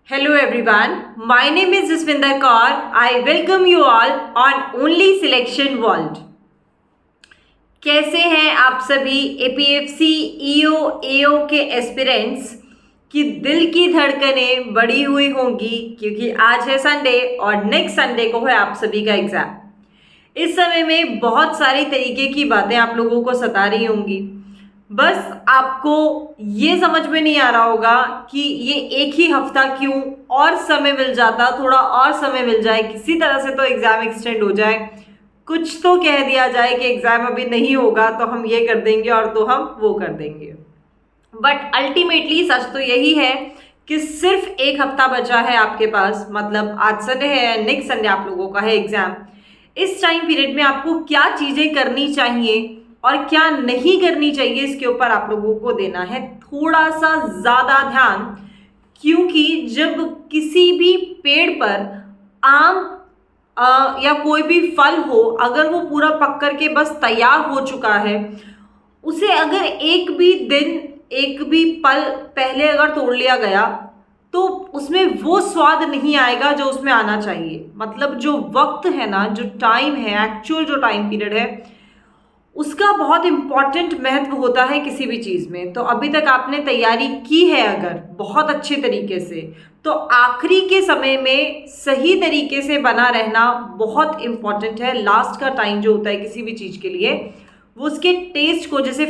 Hello everyone, my name is Jaswinder Kaur. I welcome you all on Only Selection World. कैसे हैं आप सभी APFC EO एओ के aspirants की दिल की धड़कनें बढ़ी हुई होंगी क्योंकि आज है संडे और नेक्स्ट संडे को है आप सभी का एग्जाम। इस समय में बहुत सारी तरीके की बातें आप लोगों को सता रही होंगी, बस आपको ये समझ में नहीं आ रहा होगा कि ये एक ही हफ्ता क्यों, और समय मिल जाता, थोड़ा और समय मिल जाए, किसी तरह से तो एग्जाम एक्सटेंड हो जाए, कुछ तो कह दिया जाए कि एग्जाम अभी नहीं होगा तो हम ये कर देंगे और तो हम वो कर देंगे। बट अल्टीमेटली सच तो यही है कि सिर्फ एक हफ्ता बचा है आपके पास, मतलब आज संडे है, नेक्स्ट संडे आप लोगों का है एग्जाम। इस टाइम पीरियड में आपको क्या चीज़ें करनी चाहिए और क्या नहीं करनी चाहिए, इसके ऊपर आप लोगों को देना है थोड़ा सा ज़्यादा ध्यान, क्योंकि जब किसी भी पेड़ पर आम या कोई भी फल हो, अगर वो पूरा पक करके बस तैयार हो चुका है, उसे अगर एक भी दिन, एक भी पल पहले अगर तोड़ लिया गया तो उसमें वो स्वाद नहीं आएगा जो उसमें आना चाहिए। मतलब जो वक्त है ना, जो टाइम है, एक्चुअल जो टाइम पीरियड है, उसका बहुत इम्पॉर्टेंट महत्व होता है किसी भी चीज़ में। तो अभी तक आपने तैयारी की है अगर बहुत अच्छे तरीके से, तो आखिरी के समय में सही तरीके से बना रहना बहुत इम्पॉर्टेंट है। लास्ट का टाइम जो होता है किसी भी चीज़ के लिए, वो उसके टेस्ट को, जैसे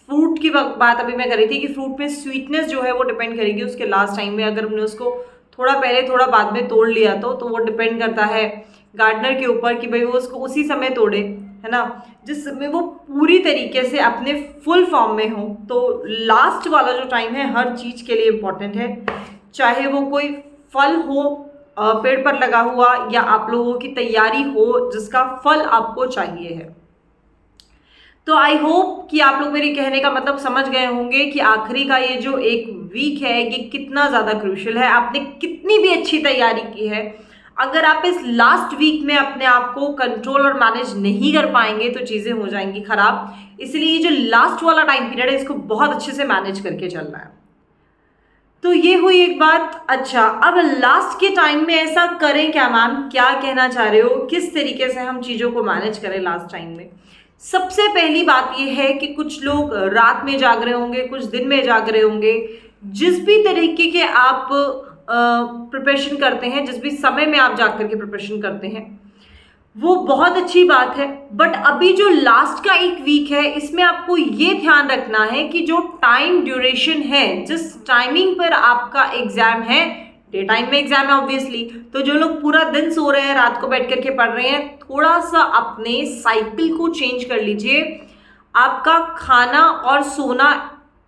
फ्रूट की बात अभी मैं कर रही थी कि फ्रूट में स्वीटनेस जो है वो डिपेंड करेगी उसके लास्ट टाइम में। अगर हमने उसको थोड़ा पहले थोड़ा बाद में तोड़ लिया तो वो डिपेंड करता है गार्डनर के ऊपर कि भाई वो उसको उसी समय तोड़े, है ना, जिस समय वो पूरी तरीके से अपने फुल फॉर्म में हो। तो लास्ट वाला जो टाइम है हर चीज़ के लिए इम्पोर्टेंट है, चाहे वो कोई फल हो पेड़ पर लगा हुआ, या आप लोगों की तैयारी हो जिसका फल आपको चाहिए है। तो आई होप कि आप लोग मेरे कहने का मतलब समझ गए होंगे कि आखिरी का ये जो एक वीक है ये कितना ज़्यादा क्रूशियल है। आपने कितनी भी अच्छी तैयारी की है, अगर आप इस लास्ट वीक में अपने आप को कंट्रोल और मैनेज नहीं कर पाएंगे तो चीज़ें हो जाएंगी खराब। इसलिए ये जो लास्ट वाला टाइम पीरियड है इसको बहुत अच्छे से मैनेज करके चलना है। तो ये हुई एक बात। अच्छा, अब लास्ट के टाइम में ऐसा करें क्या मैम, क्या कहना चाह रहे हो, किस तरीके से हम चीज़ों को मैनेज करें लास्ट टाइम में? सबसे पहली बात यह है कि कुछ लोग रात में जाग रहे होंगे, कुछ दिन में जाग रहे होंगे। जिस भी तरीके के आप प्रिपरेशन करते हैं, जिस भी समय में आप जाग करके प्रिपरेशन करते हैं, वो बहुत अच्छी बात है। बट अभी जो लास्ट का एक वीक है इसमें आपको ये ध्यान रखना है कि जो टाइम ड्यूरेशन है, जिस टाइमिंग पर आपका एग्जाम है, डे टाइम में एग्जाम है ऑब्वियसली, तो जो लोग पूरा दिन सो रहे हैं, रात को बैठ करके पढ़ रहे हैं, थोड़ा सा अपने साइकिल को चेंज कर लीजिए। आपका खाना और सोना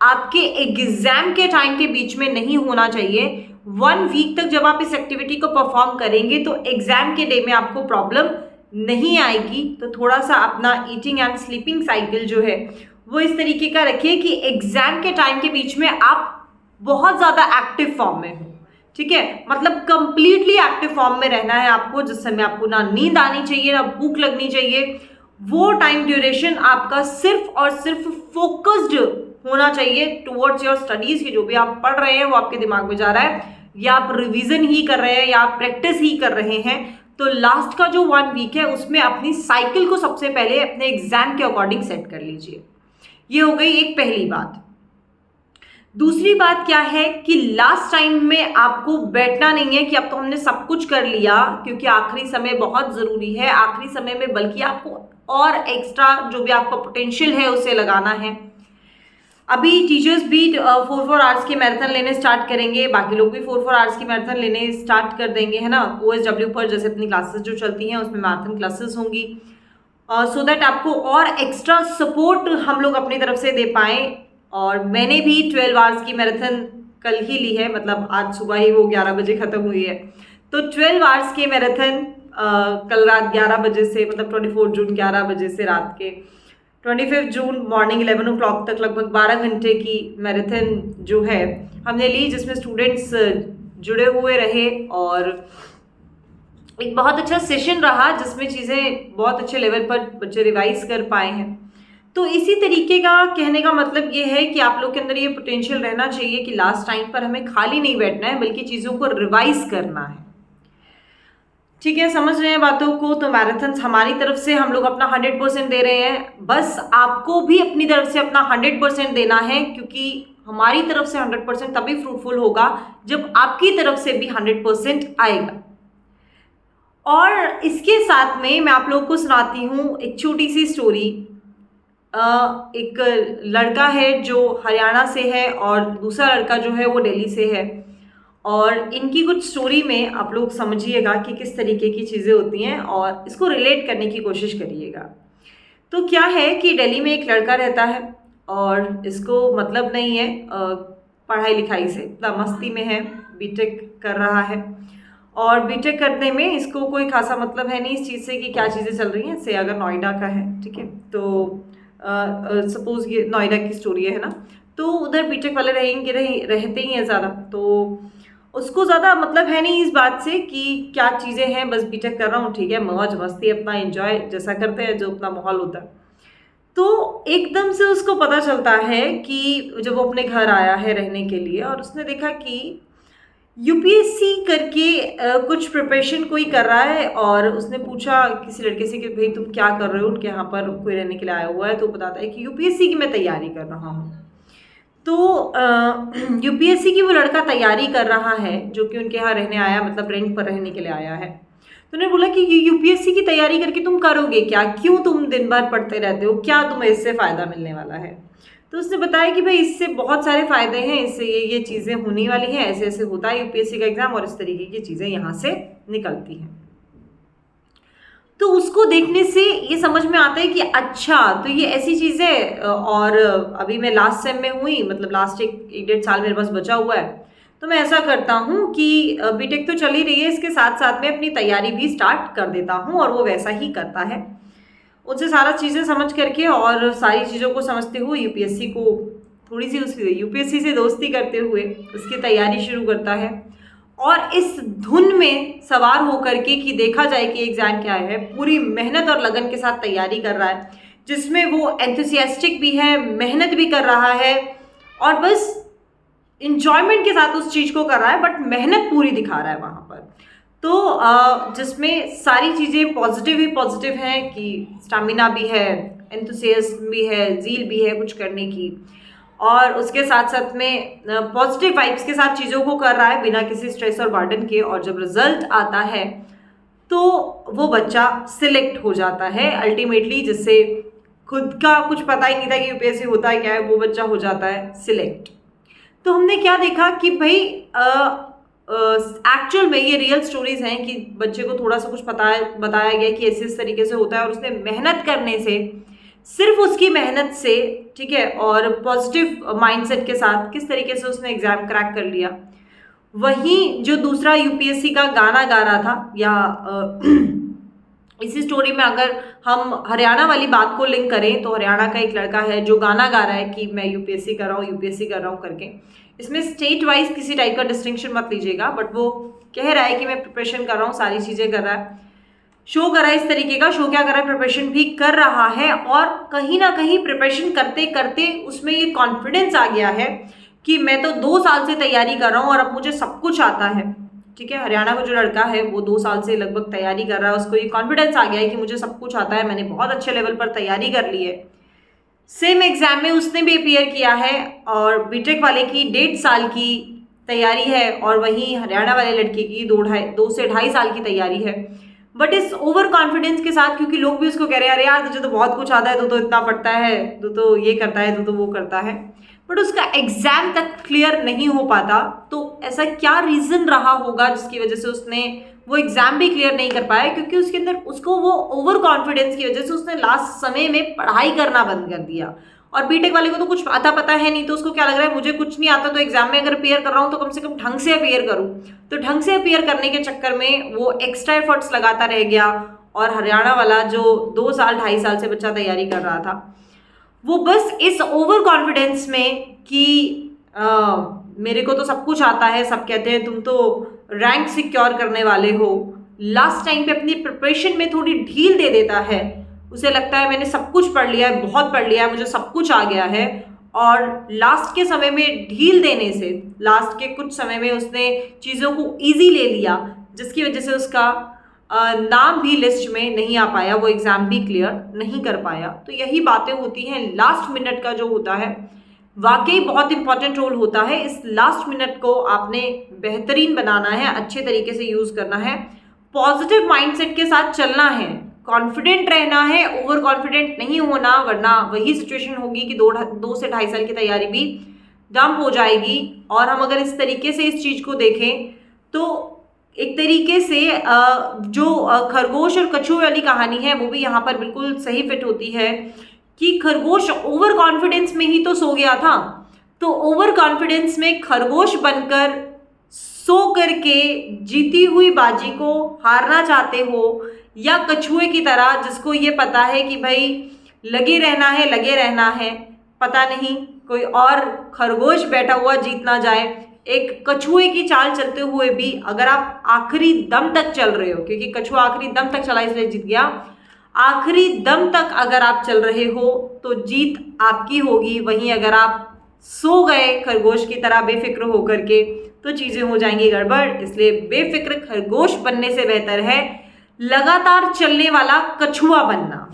आपके एग्जाम के टाइम के बीच में नहीं होना चाहिए। 1 वीक तक जब आप इस एक्टिविटी को परफॉर्म करेंगे तो एग्जाम के डे में आपको प्रॉब्लम नहीं आएगी। तो थोड़ा सा अपना ईटिंग एंड स्लीपिंग साइकिल जो है वो इस तरीके का रखिए कि एग्जाम के टाइम के बीच में आप बहुत ज़्यादा एक्टिव फॉर्म में हो। ठीक है, मतलब कंप्लीटली एक्टिव फॉर्म में रहना है आपको, जिस समय आपको ना नींद आनी चाहिए ना भूख लगनी चाहिए। वो टाइम ड्यूरेशन आपका सिर्फ और सिर्फ फोकस्ड होना चाहिए टुवर्ड्स योर स्टडीज, की जो भी आप पढ़ रहे हैं वो आपके दिमाग में जा रहा है, या आप रिवीजन ही कर रहे हैं या आप प्रैक्टिस ही कर रहे हैं। तो लास्ट का जो 1 वीक है उसमें अपनी साइकिल को सबसे पहले अपने एग्जाम के अकॉर्डिंग सेट कर लीजिए। ये हो गई एक पहली बात। दूसरी बात क्या है कि लास्ट टाइम में आपको बैठना नहीं है कि अब तो हमने सब कुछ कर लिया, क्योंकि आखिरी समय बहुत ज़रूरी है। आखिरी समय में बल्कि आपको और एक्स्ट्रा जो भी आपका पोटेंशियल है उसे लगाना है। अभी टीचर्स भी 4 आवर्स की मैराथन लेने स्टार्ट करेंगे, बाकी लोग भी 4 आवर्स की मैराथन लेने स्टार्ट कर देंगे, है ना। OSW पर जैसे अपनी क्लासेस जो चलती हैं उसमें मैराथन क्लासेस होंगी, सो दैट आपको और एक्स्ट्रा सपोर्ट हम लोग अपनी तरफ से दे पाएँ। और मैंने भी 12 आवर्स की मैराथन कल ही ली है, मतलब आज सुबह ही वो 11 बजे ख़त्म हुई है। तो 12 आवर्स की मैराथन कल रात 11 बजे से, मतलब 24 जून 11 बजे से रात के 25 जून मॉर्निंग 11 o'clock तक लगभग 12 घंटे की मैराथन जो है हमने ली, जिसमें स्टूडेंट्स जुड़े हुए रहे और एक बहुत अच्छा सेशन रहा जिसमें चीज़ें बहुत अच्छे लेवल पर बच्चे रिवाइज कर पाए हैं। तो इसी तरीके का कहने का मतलब ये है कि आप लोग के अंदर ये पोटेंशियल रहना चाहिए कि लास्ट टाइम पर हमें खाली नहीं बैठना है, बल्कि चीज़ों को रिवाइज करना है। ठीक है, समझ रहे हैं बातों को? तो मैराथन हमारी तरफ से हम लोग अपना 100% दे रहे हैं, बस आपको भी अपनी तरफ से अपना 100% देना है, क्योंकि हमारी तरफ से 100% तभी फ्रूटफुल होगा जब आपकी तरफ से भी 100% आएगा। और इसके साथ में मैं आप लोगों को सुनाती हूँ एक छोटी सी स्टोरी। एक लड़का है जो हरियाणा से है और दूसरा लड़का जो है वो दिल्ली से है, और इनकी कुछ स्टोरी में आप लोग समझिएगा कि किस तरीके की चीज़ें होती हैं और इसको रिलेट करने की कोशिश करिएगा। तो क्या है कि दिल्ली में एक लड़का रहता है और इसको मतलब नहीं है पढ़ाई लिखाई से, इतना मस्ती में है, बीटेक कर रहा है, और बीटेक करने में इसको कोई खासा मतलब है नहीं इस चीज़ से कि क्या चीज़ें चल रही हैं। से अगर नोएडा का है, ठीक है, तो सपोज ये नोएडा की स्टोरी है ना, तो उधर बीटेक वाले रहते ही हैं ज़्यादा, तो उसको ज़्यादा मतलब है नहीं इस बात से कि क्या चीज़ें हैं, बस बीटेक कर रहा हूँ, ठीक है, मौज मस्ती अपना एंजॉय जैसा करते हैं, जो अपना माहौल होता है। तो एकदम से उसको पता चलता है कि जब वो अपने घर आया है रहने के लिए, और उसने देखा कि यूपीएससी करके कुछ प्रिपरेशन कोई कर रहा है, और उसने पूछा किसी लड़के से कि भाई तुम क्या कर रहे हो, उनके यहाँ पर कोई रहने के लिए आया हुआ है, तो बताता है कि यूपीएससी की मैं तैयारी कर रहा हूँ। तो यूपीएससी की वो लड़का तैयारी कर रहा है जो कि उनके यहाँ रहने आया, मतलब रेंट पर रहने के लिए आया है। तो उन्होंने बोला कि यूपीएससी की तैयारी करके तुम करोगे क्या, क्यों तुम दिन भर पढ़ते रहते हो, क्या तुम्हें इससे फ़ायदा मिलने वाला है? तो उसने बताया कि भाई इससे बहुत सारे फ़ायदे हैं, इससे ये चीज़ें होने वाली हैं, ऐसे ऐसे होता है यूपीएससी का एग्ज़ाम, और इस तरीके की चीज़ें यहाँ से निकलती हैं। तो उसको देखने से ये समझ में आता है कि अच्छा, तो ये ऐसी चीज़ है। और अभी मैं लास्ट सेम में हुई, मतलब लास्ट एक डेढ़ साल मेरे पास बचा हुआ है, तो मैं ऐसा करता हूँ कि बीटेक तो चल ही रही है, इसके साथ साथ में अपनी तैयारी भी स्टार्ट कर देता हूँ, और वो वैसा ही करता है। उनसे सारा चीज़ें समझ करके और सारी चीज़ों को समझते हुए यूपीएससी को थोड़ी सी यूपीएससी से दोस्ती करते हुए उसकी तैयारी शुरू करता है, और इस धुन में सवार होकर के कि देखा जाए कि एग्ज़ाम क्या है, पूरी मेहनत और लगन के साथ तैयारी कर रहा है, जिसमें वो एंथुसियास्टिक भी है, मेहनत भी कर रहा है, और बस इंजॉयमेंट के साथ उस चीज़ को कर रहा है, बट मेहनत पूरी दिखा रहा है वहाँ पर। तो जिसमें सारी चीज़ें पॉजिटिव ही पॉजिटिव हैं कि स्टैमिना भी है, एंथुसियाज्म भी है, ज़ील भी है कुछ करने की, और उसके साथ साथ में पॉजिटिव वाइब्स के साथ चीज़ों को कर रहा है बिना किसी स्ट्रेस और बर्डन के। और जब रिजल्ट आता है तो वो बच्चा सिलेक्ट हो जाता है अल्टीमेटली, जिससे खुद का कुछ पता ही नहीं था कि यूपीएससी होता है क्या है, वो बच्चा हो जाता है सिलेक्ट। तो हमने क्या देखा कि भाई एक्चुअल में ये रियल स्टोरीज हैं कि बच्चे को थोड़ा सा कुछ बताया गया कि ऐसे इस तरीके से होता है, और उसने मेहनत करने से, सिर्फ उसकी मेहनत से, ठीक है, और पॉजिटिव माइंडसेट के साथ किस तरीके से उसने एग्जाम क्रैक कर लिया। वहीं जो दूसरा यूपीएससी का गाना गा रहा था, या इसी स्टोरी में अगर हम हरियाणा वाली बात को लिंक करें, तो हरियाणा का एक लड़का है जो गाना गा रहा है कि मैं यूपीएससी कर रहा हूँ, यूपीएससी कर रहा हूँ करके। इसमें स्टेट वाइज किसी टाइप का डिस्टिंक्शन मत लीजिएगा, बट वो कह रहा है कि मैं प्रिपरेशन कर रहा हूँ, सारी चीज़ें कर रहा है, शो कर रहा है इस तरीके का। शो क्या कर रहा है, प्रिपरेशन भी कर रहा है, और कहीं ना कहीं प्रिपरेशन करते करते उसमें ये कॉन्फिडेंस आ गया है कि मैं तो 2 साल से तैयारी कर रहा हूँ और अब मुझे सब कुछ आता है। ठीक है, हरियाणा का जो लड़का है वो 2 साल से लगभग तैयारी कर रहा है, उसको ये कॉन्फिडेंस आ गया है कि मुझे सब कुछ आता है, मैंने बहुत अच्छे लेवल पर तैयारी कर ली है। सेम एग्जाम में उसने भी अपियर किया है, और बीटेक वाले की 1.5 साल की तैयारी है, और वहीं हरियाणा वाले लड़के की 2 से 2.5 साल की तैयारी है। बट इस ओवर कॉन्फिडेंस के साथ, क्योंकि लोग भी उसको कह रहे हैं अरे यार तुझे तो बहुत कुछ आता है, तू तो इतना पढ़ता है, तू तो ये करता है, तू तो वो करता है, बट उसका एग्जाम तक क्लियर नहीं हो पाता। तो ऐसा क्या रीजन रहा होगा जिसकी वजह से उसने वो एग्जाम भी क्लियर नहीं कर पाया? क्योंकि उसके अंदर उसको वो ओवर कॉन्फिडेंस की वजह से उसने लास्ट समय में पढ़ाई करना बंद कर दिया। और बीटेक वाले को तो कुछ आता पता है नहीं, तो उसको क्या लग रहा है मुझे कुछ नहीं आता, तो एग्जाम में अगर अपियर कर रहा हूँ तो कम से कम ढंग से अपियर करूँ। तो ढंग से अपियर करने के चक्कर में वो एक्स्ट्रा एफर्ट्स लगाता रह गया, और हरियाणा वाला जो 2 साल 2.5 साल से बच्चा तैयारी कर रहा था, वो बस इस ओवर कॉन्फिडेंस में कि मेरे को तो सब कुछ आता है, सब कहते हैं तुम तो रैंक सिक्योर करने वाले हो, लास्ट टाइम पे अपनी प्रिपरेशन में थोड़ी ढील दे देता है, उसे लगता है मैंने सब कुछ पढ़ लिया है, बहुत पढ़ लिया है, मुझे सब कुछ आ गया है, और लास्ट के समय में ढील देने से, लास्ट के कुछ समय में उसने चीज़ों को ईजी ले लिया, जिसकी वजह से उसका नाम भी लिस्ट में नहीं आ पाया, वो एग्ज़ाम भी क्लियर नहीं कर पाया। तो यही बातें होती हैं। लास्ट मिनट का जो होता है वाकई बहुत इंपॉर्टेंट रोल होता है। इस लास्ट मिनट को आपने बेहतरीन बनाना है, अच्छे तरीके से यूज़ करना है, पॉजिटिव माइंडसेट के साथ चलना है, कॉन्फिडेंट रहना है, ओवर कॉन्फिडेंट नहीं होना, वरना वही सिचुएशन होगी कि 2 से 2.5 साल की तैयारी भी डंप हो जाएगी। और हम अगर इस तरीके से इस चीज़ को देखें तो एक तरीके से जो खरगोश और कछुए वाली कहानी है वो भी यहाँ पर बिल्कुल सही फिट होती है कि खरगोश ओवर कॉन्फिडेंस में ही तो सो गया था। तो ओवर कॉन्फिडेंस में खरगोश बनकर सो करके जीती हुई बाजी को हारना चाहते हो, या कछुए की तरह जिसको ये पता है कि भाई लगे रहना है, लगे रहना है, पता नहीं कोई और खरगोश बैठा हुआ जीत ना जाए। एक कछुए की चाल चलते हुए भी अगर आप आखिरी दम तक चल रहे हो, क्योंकि कछुआ आखिरी दम तक चला इसलिए जीत गया, आखिरी दम तक अगर आप चल रहे हो तो जीत आपकी होगी। वहीं अगर आप सो गए खरगोश की तरह बेफिक्र होकर के तो चीज़ें हो जाएंगी गड़बड़। इसलिए बेफिक्र खरगोश बनने से बेहतर है लगातार चलने वाला कछुआ बनना।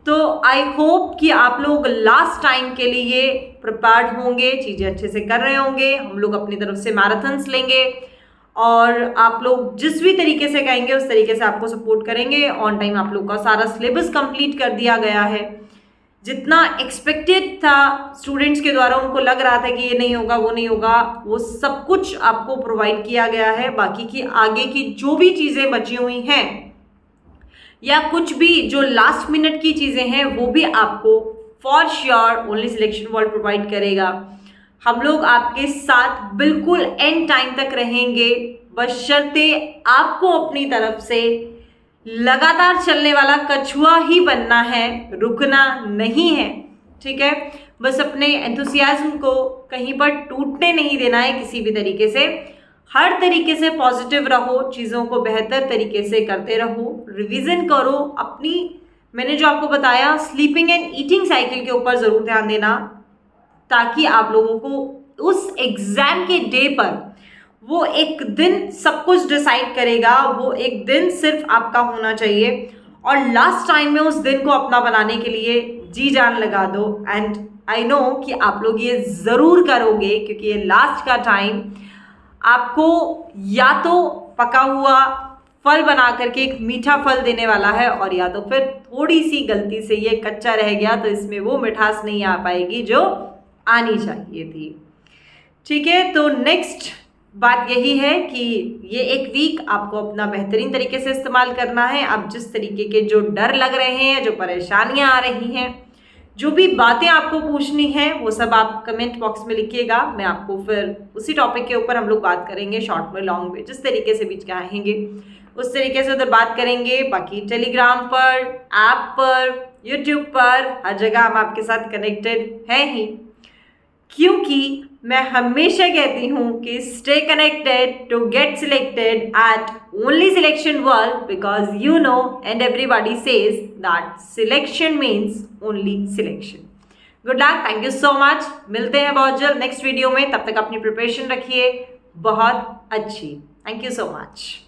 तो आई होप कि आप लोग लास्ट टाइम के लिए प्रिपेयर्ड होंगे, चीज़ें अच्छे से कर रहे होंगे। हम लोग अपनी तरफ से मैराथन्स लेंगे और आप लोग जिस भी तरीके से कहेंगे उस तरीके से आपको सपोर्ट करेंगे। ऑन टाइम आप लोग का सारा सिलेबस कंप्लीट कर दिया गया है। जितना एक्सपेक्टेड था स्टूडेंट्स के द्वारा, उनको लग रहा था कि ये नहीं होगा वो नहीं होगा, वो सब कुछ आपको प्रोवाइड किया गया है। बाकी की आगे की जो भी चीज़ें बची हुई हैं या कुछ भी जो लास्ट मिनट की चीज़ें हैं वो भी आपको for sure only selection world provide करेगा। हम लोग आपके साथ बिल्कुल एंड टाइम तक रहेंगे, बशर्ते आपको अपनी तरफ से लगातार चलने वाला कछुआ ही बनना है, रुकना नहीं है। ठीक है, बस अपने एंथुसियाज्म को कहीं पर टूटने नहीं देना है किसी भी तरीके से। हर तरीके से पॉजिटिव रहो, चीज़ों को बेहतर तरीके से करते रहो, रिवीजन करो अपनी। मैंने जो आपको बताया स्लीपिंग एंड ईटिंग साइकिल के ऊपर ज़रूर ध्यान देना, ताकि आप लोगों को उस एग्ज़ाम के डे पर वो एक दिन सब कुछ डिसाइड करेगा। वो एक दिन सिर्फ आपका होना चाहिए और लास्ट टाइम में उस दिन को अपना बनाने के लिए जी जान लगा दो। एंड आई नो कि आप लोग ये ज़रूर करोगे, क्योंकि ये लास्ट का टाइम आपको या तो पका हुआ फल बना करके एक मीठा फल देने वाला है, और या तो फिर थोड़ी सी गलती से ये कच्चा रह गया तो इसमें वो मिठास नहीं आ पाएगी जो आनी चाहिए थी। ठीक है, तो नेक्स्ट बात यही है कि ये एक वीक आपको अपना बेहतरीन तरीके से इस्तेमाल करना है। आप जिस तरीके के जो डर लग रहे हैं, जो परेशानियां आ रही हैं, जो भी बातें आपको पूछनी है, वो सब आप कमेंट बॉक्स में लिखिएगा। मैं आपको फिर उसी टॉपिक के ऊपर हम लोग बात करेंगे, शॉर्ट में लॉन्ग में, जिस तरीके से भी चाहेंगे उस तरीके से उधर बात करेंगे। बाकी टेलीग्राम पर, ऐप पर, यूट्यूब पर, हर जगह हम आपके साथ कनेक्टेड हैं ही, क्योंकि मैं हमेशा कहती हूँ कि stay connected to get selected at only selection world, because you know and everybody says that selection means only selection. Good luck, thank you so much. मिलते हैं बहुत जल्द नेक्स्ट वीडियो में, तब तक अपनी प्रिपरेशन रखिए बहुत अच्छी। Thank you so much.